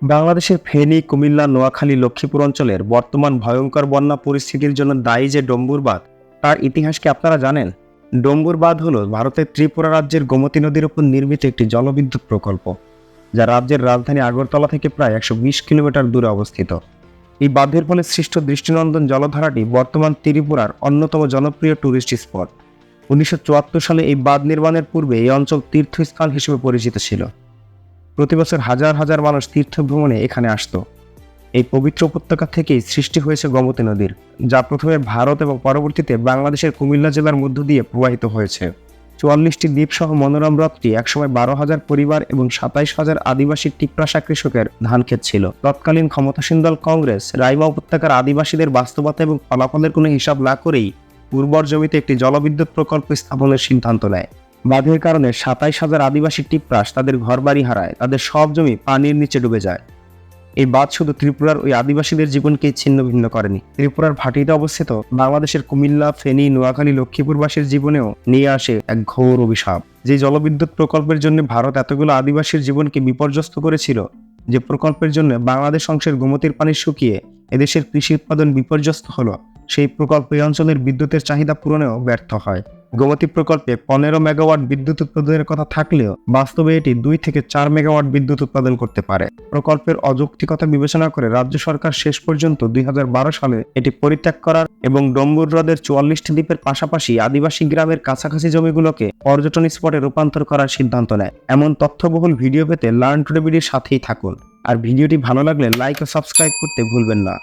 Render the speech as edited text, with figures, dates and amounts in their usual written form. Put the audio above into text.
বাংলাদেশের ফেনী, কুমিল্লা, নোয়াখালী, লক্ষ্মীপুর অঞ্চলের বর্তমান ভয়ঙ্কর বন্যা পরিস্থিতির জন্য দায়ী যে ডম্বুর বাঁধ, তার ইতিহাস কি আপনারা জানেন? ডম্বুর বাঁধ হল ভারতের ত্রিপুরা রাজ্যের গোমতী নদীর উপর নির্মিত একটি জলবিদ্যুৎ প্রকল্প, যা রাজ্যের রাজধানী আগরতলা থেকে প্রায় 120 কিলোমিটার দূরে অবস্থিত। এই বাঁধের ফলে সৃষ্ট দৃষ্টিনন্দন জলধারাটি বর্তমান ত্রিপুরার অন্যতম জনপ্রিয় টুরিস্ট স্পট। 1974 সালে এই বাঁধ নির্মাণের পূর্বে এই অঞ্চল তীর্থস্থান হিসেবে পরিচিত ছিল। প্রতি বছর হাজার হাজার মানুষ তীর্থ ভ্রমণে এখানে আসত। এই পবিত্র উপত্যকা থেকেই সৃষ্টি হয়েছে গোমতী নদীর, যা প্রথমে ভারত এবং পরবর্তীতে বাংলাদেশের কুমিল্লা জেলার মধ্য দিয়ে প্রবাহিত হয়েছে। 44টি দ্বীপ সহ মনোরম হ্রদটি একসময় 12,000 পরিবার এবং 27,000 আদিবাসী টিপ্রাসা কৃষকের ধানক্ষেত ছিল। তৎকালীন ক্ষমতাসীন দল কংগ্রেস রাইমা উপত্যকার আদিবাসীদের বাস্তবতা এবং ফলাফলের কোনো হিসাব না করেই উর্বর জমিতে একটি জলবিদ্যুৎ প্রকল্প স্থাপনের সিদ্ধান্ত নেয়। বাঁধের কারণে 27,000 আদিবাসী টিপ্রাস তাদের ঘরবাড়ি হারায়, তাদের সব জমি পানির নিচে ডুবে যায়। এই বাঁধ শুধু ত্রিপুরার ওই আদিবাসীদের জীবনকেই ছিন্ন ভিন্ন করেনি, ত্রিপুরার ভাটিতে অবস্থিত বাংলাদেশের কুমিল্লা, ফেনী, নোয়াখালী, লক্ষ্মীপুরবাসীর জীবনেও নিয়ে আসে এক ঘোর অভিশাপ। যে জলবিদ্যুৎ প্রকল্পের জন্য ভারত এতগুলো আদিবাসীর জীবনকে বিপর্যস্ত করেছিল, যে প্রকল্পের জন্য বাংলাদেশ অংশের গোমতীর পানি শুকিয়ে এদেশের কৃষি উৎপাদন বিপর্যস্ত হলো, সেই প্রকল্প এই অঞ্চলের বিদ্যুতের চাহিদা পূরণেও ব্যর্থ হয়। গোমতী প্রকল্পে 15 মেগাওয়াট বিদ্যুৎ উৎপাদনের কথা থাকলেও বাস্তবে এটি 2 থেকে 4 মেগাওয়াট বিদ্যুৎ উৎপাদন করতে পারে। প্রকল্পের অযৌক্তিকতা বিবেচনা করে রাজ্য সরকার শেষ পর্যন্ত 2012 সালে এটি পরিত্যাগ করার এবং ডম্বুর হ্রদের 44টি দ্বীপের পাশাপাশি আদিবাসী গ্রামের কাছাকাছি জমিগুলোকে পর্যটন স্পটে রূপান্তর করার সিদ্ধান্ত নেয়। এমন তথ্যবহুল ভিডিও পেতে লার্ন টুডে বিডির সাথেই থাকুন। আর ভিডিওটি ভালো লাগলে লাইক ও সাবস্ক্রাইব করতে ভুলবেন না।